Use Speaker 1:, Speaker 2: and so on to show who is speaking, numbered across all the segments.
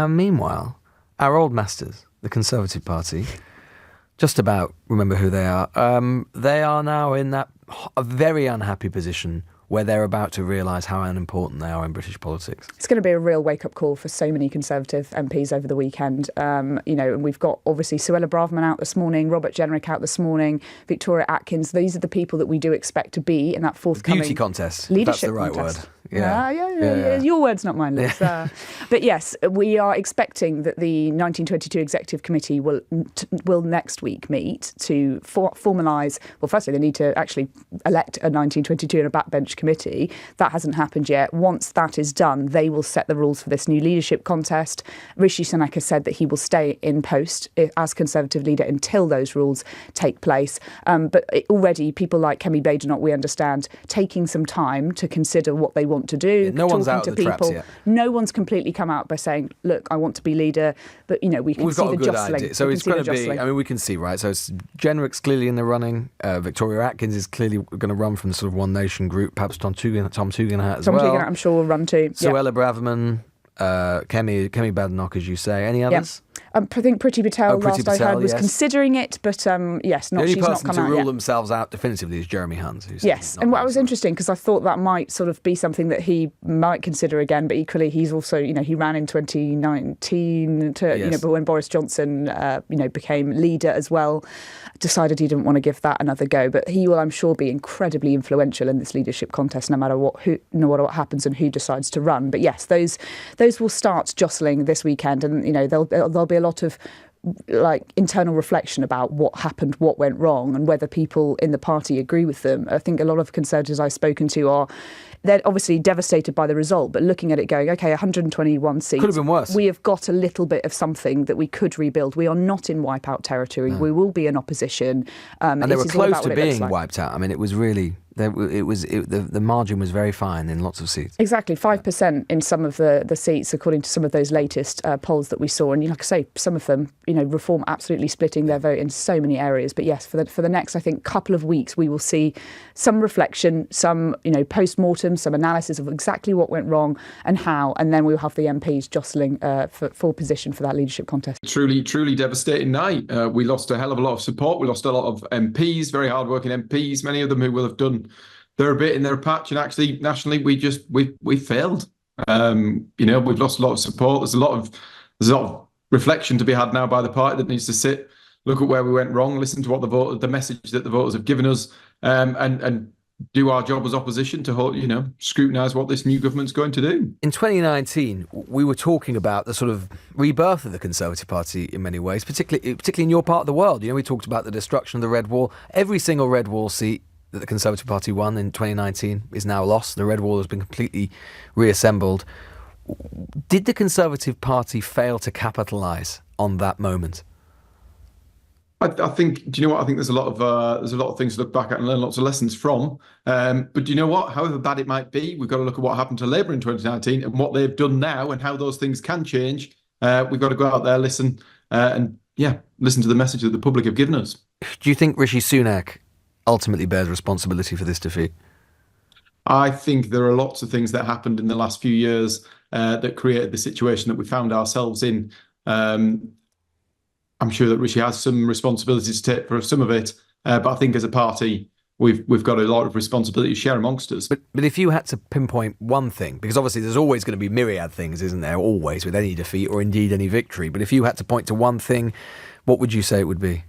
Speaker 1: And meanwhile, our old masters, the Conservative Party, just about remember who they are. They are now in a very unhappy position where they're about to realise how unimportant they are in British politics.
Speaker 2: It's going to be a real wake-up call for so many Conservative MPs over the weekend. And we've got, obviously, Suella Braverman out this morning, Robert Jenrick out this morning, Victoria Atkins. These are the people that we do expect to be in that forthcoming
Speaker 1: beauty contest,
Speaker 2: leadership
Speaker 1: that's the right
Speaker 2: contest.
Speaker 1: word.
Speaker 2: Yeah. Your word's not mine, Liz. But yes, we are expecting that the 1922 Executive Committee will next week meet to formalise. Well, firstly, they need to actually elect a 1922 and a backbench committee. That hasn't happened yet. Once that is done, they will set the rules for this new leadership contest. Rishi Sunak has said that he will stay in post as Conservative leader until those rules take place. But already, people like Kemi Badenoch, we understand, taking some time to consider what they want to do.
Speaker 1: Yeah, no one's out of the traps yet.
Speaker 2: No one's completely come out by saying, look, I want to be leader. But, we can see the jostling.
Speaker 1: Idea. So it's going to be, we can see, right? So Jenrick's clearly in the running. Victoria Atkins is clearly going to run from the sort of One Nation group. Perhaps Tom Tugendhat as well.
Speaker 2: Tom Tugendhat, I'm sure, will run too.
Speaker 1: Suella Braverman, Kemi Badenoch, as you say. Any others?
Speaker 2: I think Priti Patel, I heard, was considering it, but yes,
Speaker 1: the only
Speaker 2: she's not come out yet.
Speaker 1: person to rule themselves out definitively is Jeremy Hunt.
Speaker 2: Yes, and what was interesting, because I thought that might sort of be something that he might consider again, but equally he's also, he ran in 2019 but when Boris Johnson, became leader as well, decided he didn't want to give that another go. But he will, I'm sure, be incredibly influential in this leadership contest, no matter what happens and who decides to run. But yes, those will start jostling this weekend, and there'll be a lot of internal reflection about what happened, what went wrong, and whether people in the party agree with them. I think a lot of Conservatives I've spoken to they're obviously devastated by the result, but looking at it going, OK, 121 seats.
Speaker 1: Could have been worse.
Speaker 2: We have got a little bit of something that we could rebuild. We are not in wipeout territory. No. We will be in opposition.
Speaker 1: And they were close to being wiped out. I mean, it was really... the margin was very fine in lots of seats.
Speaker 2: Exactly, 5% in some of the seats, according to some of those latest polls that we saw. And like I say, some of them, Reform absolutely splitting their vote in so many areas. But yes, for the next, I think, couple of weeks, we will see some reflection, some, post-mortem, some analysis of exactly what went wrong and how. And then we'll have the MPs jostling for position for that leadership contest.
Speaker 3: Truly, truly devastating night. We lost a hell of a lot of support. We lost a lot of MPs, very hard-working MPs, many of them who will have done they're a bit in their patch, and actually nationally we failed. We've lost a lot of support. There's a lot of reflection to be had now by the party that needs to sit, look at where we went wrong, listen to what the message that the voters have given us, and do our job as opposition to scrutinise what this new government's going to do.
Speaker 1: In 2019, we were talking about the sort of rebirth of the Conservative Party in many ways, particularly in your part of the world. We talked about the destruction of the Red Wall. Every single Red Wall seat that the Conservative Party won in 2019 is now lost. The Red Wall has been completely reassembled. Did the Conservative Party fail to capitalise on that moment?
Speaker 3: I think. Do you know what? I think there's a lot of things to look back at and learn lots of lessons from. But do you know what? However bad it might be, we've got to look at what happened to Labour in 2019 and what they've done now and how those things can change. We've got to go out there, listen, and listen to the message that the public have given us.
Speaker 1: Do you think Rishi Sunak ultimately bears responsibility for this defeat?
Speaker 3: I think there are lots of things that happened in the last few years that created the situation that we found ourselves in. I'm sure that Rishi has some responsibilities to take for some of it, but I think as a party, we've got a lot of responsibility to share amongst us.
Speaker 1: But if you had to pinpoint one thing, because obviously there's always going to be myriad things, isn't there? Always, with any defeat or indeed any victory. But if you had to point to one thing, what would you say it would be?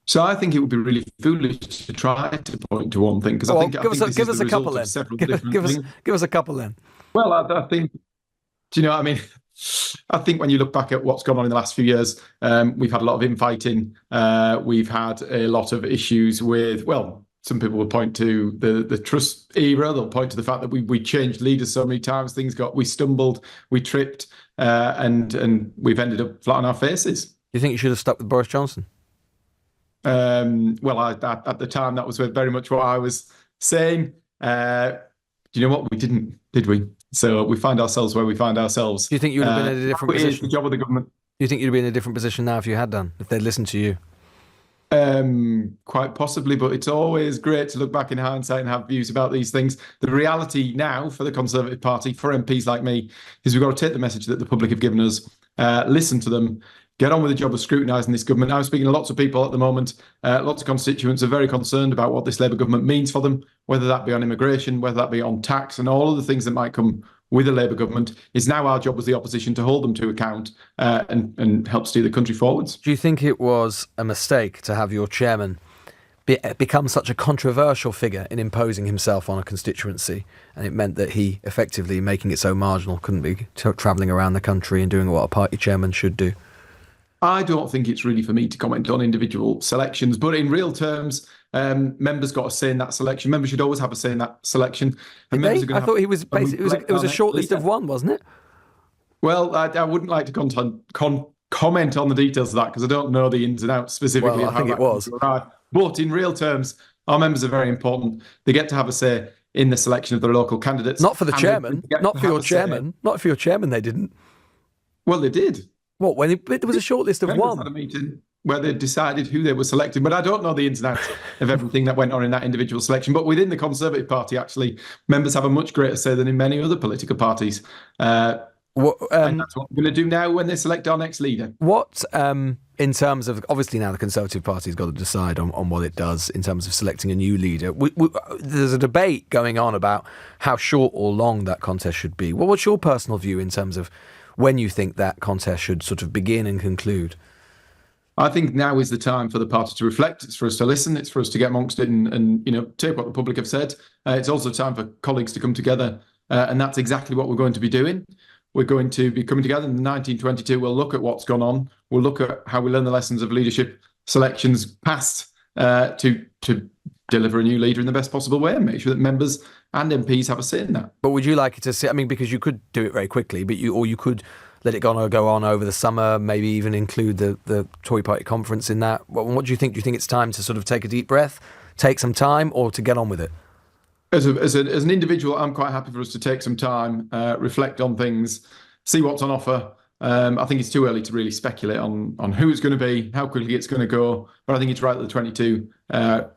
Speaker 3: So I think it would be really foolish to try to point to one thing, because I think
Speaker 1: give us a couple then. Give us a couple then.
Speaker 3: Well, I think, do you know what I mean? I think when you look back at what's gone on in the last few years, we've had a lot of infighting. We've had a lot of issues with, some people will point to the Truss era. They'll point to the fact that we changed leaders so many times. We stumbled, we tripped, and we've ended up flat on our faces.
Speaker 1: Do you think you should have stuck with Boris Johnson?
Speaker 3: At the time, that was very much what I was saying. Do you know what? We didn't, did we? So we find ourselves where we find ourselves.
Speaker 1: Do you think you would have been in a different position?
Speaker 3: It's the job of the government.
Speaker 1: Do you think you'd be in a different position now if you had done, if they'd listened to you?
Speaker 3: Quite possibly, but it's always great to look back in hindsight and have views about these things. The reality now for the Conservative Party, for MPs like me, is we've got to take the message that the public have given us listen to them, get on with the job of scrutinising this government. I'm speaking to lots of people at the moment. Lots of constituents are very concerned about what this Labour government means for them, whether that be on immigration, whether that be on tax, and all of the things that might come with a Labour government. It's now our job as the opposition to hold them to account and help steer the country forwards.
Speaker 1: Do you think it was a mistake to have your chairman become such a controversial figure in imposing himself on a constituency, and it meant that he, effectively making it so marginal, couldn't be travelling around the country and doing what a party chairman should do?
Speaker 3: I don't think it's really for me to comment on individual selections, but in real terms, members got a say in that selection. Members should always have a say in that selection.
Speaker 1: And I thought he was basically, it was a short list of one, wasn't it?
Speaker 3: Well, I wouldn't like to comment on the details of that because I don't know the ins and outs specifically.
Speaker 1: Well, I think it was.
Speaker 3: But in real terms, our members are very important. They get to have a say in the selection of their local candidates.
Speaker 1: Not for the chairman. Not for your chairman. Not for your chairman, they didn't.
Speaker 3: Well, they did.
Speaker 1: What, when there was a short list of one?
Speaker 3: Had a meeting where they decided who they were selecting, but I don't know the ins and outs of everything that went on in that individual selection. But within the Conservative Party, actually, members have a much greater say than in many other political parties. And that's what we're going to do now when they select our next leader.
Speaker 1: What, in terms of, obviously now the Conservative Party's got to decide on what it does in terms of selecting a new leader. There's a debate going on about how short or long that contest should be. Well, what's your personal view in terms of when you think that contest should sort of begin and conclude?
Speaker 3: I think now is the time for the party to reflect. It's for us to listen. It's for us to get amongst it and take what the public have said. It's also time for colleagues to come together, and that's exactly what we're going to be doing. We're going to be coming together in 1922. We'll look at what's gone on. We'll look at how we learn the lessons of leadership selections past to deliver a new leader in the best possible way and make sure that members and MPs have a say in that. But
Speaker 1: would you like it to see, I mean, because you could do it very quickly, but you could let it go on over the summer, maybe even include the Tory party conference in that. What do you think? Do you think it's time to sort of take a deep breath, take some time, or to get on with it?
Speaker 3: As an individual, I'm quite happy for us to take some time, reflect on things, see what's on offer. I think it's too early to really speculate on who it's going to be, how quickly it's going to go. But I think it's right that the 22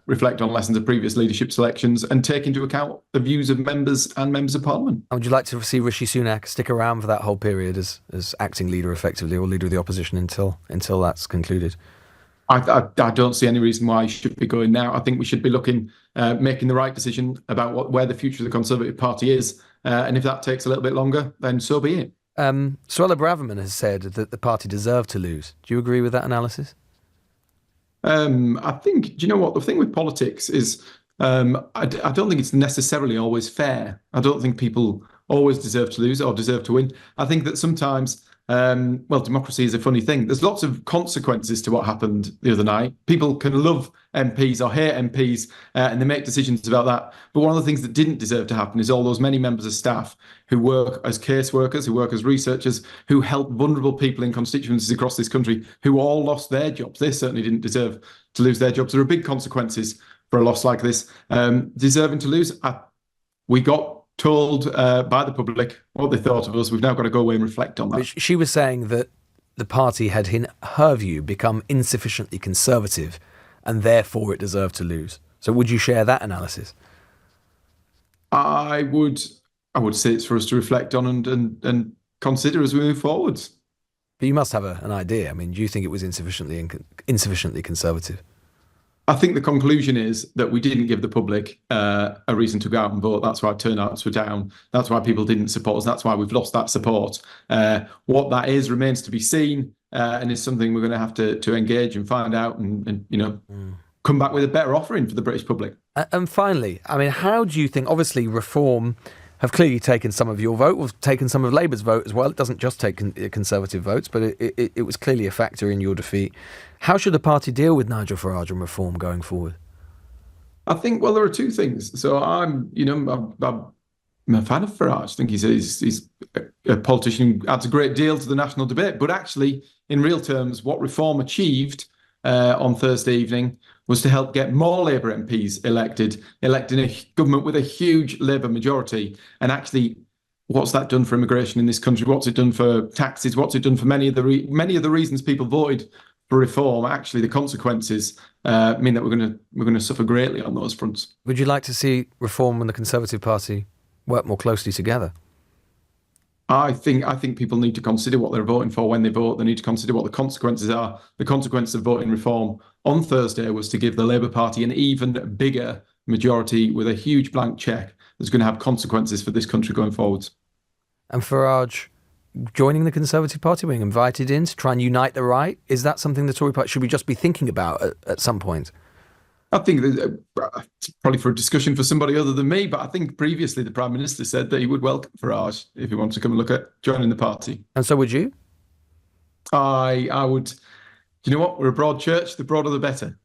Speaker 3: reflect on lessons of previous leadership selections and take into account the views of members and members of Parliament. And
Speaker 1: would you like to see Rishi Sunak stick around for that whole period as acting leader effectively, or leader of the opposition until that's concluded?
Speaker 3: I don't see any reason why he should be going now. I think we should be looking, making the right decision about where the future of the Conservative Party is. And if that takes a little bit longer, then so be it.
Speaker 1: Suella Braverman has said that the party deserved to lose. Do you agree with that analysis?
Speaker 3: I think, do you know what? The thing with politics is I don't think it's necessarily always fair. I don't think people always deserve to lose or deserve to win. I think that sometimes, democracy is a funny thing. There's lots of consequences to what happened the other night. People can love MPs or hate MPs and they make decisions about that. But one of the things that didn't deserve to happen is all those many members of staff who work as caseworkers, who work as researchers, who help vulnerable people in constituencies across this country, who all lost their jobs. They certainly didn't deserve to lose their jobs. There are big consequences for a loss like this. Deserving to lose, we got told by the public what they thought of us. We've now got to go away and reflect on that.
Speaker 1: But she was saying that the party had, in her view, become insufficiently conservative and therefore it deserved to lose. So would you share that analysis?
Speaker 3: I would say it's for us to reflect on and consider as we move forwards.
Speaker 1: But you must have an idea. I mean, do you think it was insufficiently conservative?
Speaker 3: I think the conclusion is that we didn't give the public a reason to go out and vote. That's why turnouts were down. That's why people didn't support us. That's why we've lost that support. What that is remains to be seen, and is something we're going to have to engage and find out and come back with a better offering for the British public.
Speaker 1: And finally, I mean, how do you think, obviously Reform have clearly taken some of your vote, or taken some of Labour's vote as well. It doesn't just take Conservative votes, but it was clearly a factor in your defeat. How should the party deal with Nigel Farage and Reform going forward?
Speaker 3: I think, well, there are two things. So I'm a fan of Farage. I think he's a politician who adds a great deal to the national debate. But actually, in real terms, what Reform achieved on Thursday evening was to help get more Labour MPs elected in a government with a huge Labour majority. And actually, what's that done for immigration in this country? What's it done for taxes? What's it done for many of the reasons people voted for Reform? Actually, the consequences mean that we're going to suffer greatly on those fronts. Would
Speaker 1: you like to see Reform and the Conservative Party work more closely together?
Speaker 3: I think people need to consider what they're voting for when they vote. They need to consider what the consequences are. The consequence of voting reform on Thursday was to give the Labour Party an even bigger majority with a huge blank check that's going to have consequences for this country going forwards.
Speaker 1: And Farage joining the Conservative Party, being invited in to try and unite the right, is that something the Tory Party should we just be thinking about at some point?
Speaker 3: I think that, it's probably for a discussion for somebody other than me, but I think previously the Prime Minister said that he would welcome Farage if he wanted to come and look at joining the party.
Speaker 1: And so would you?
Speaker 3: I would. You know what? We're a broad church. The broader, the better.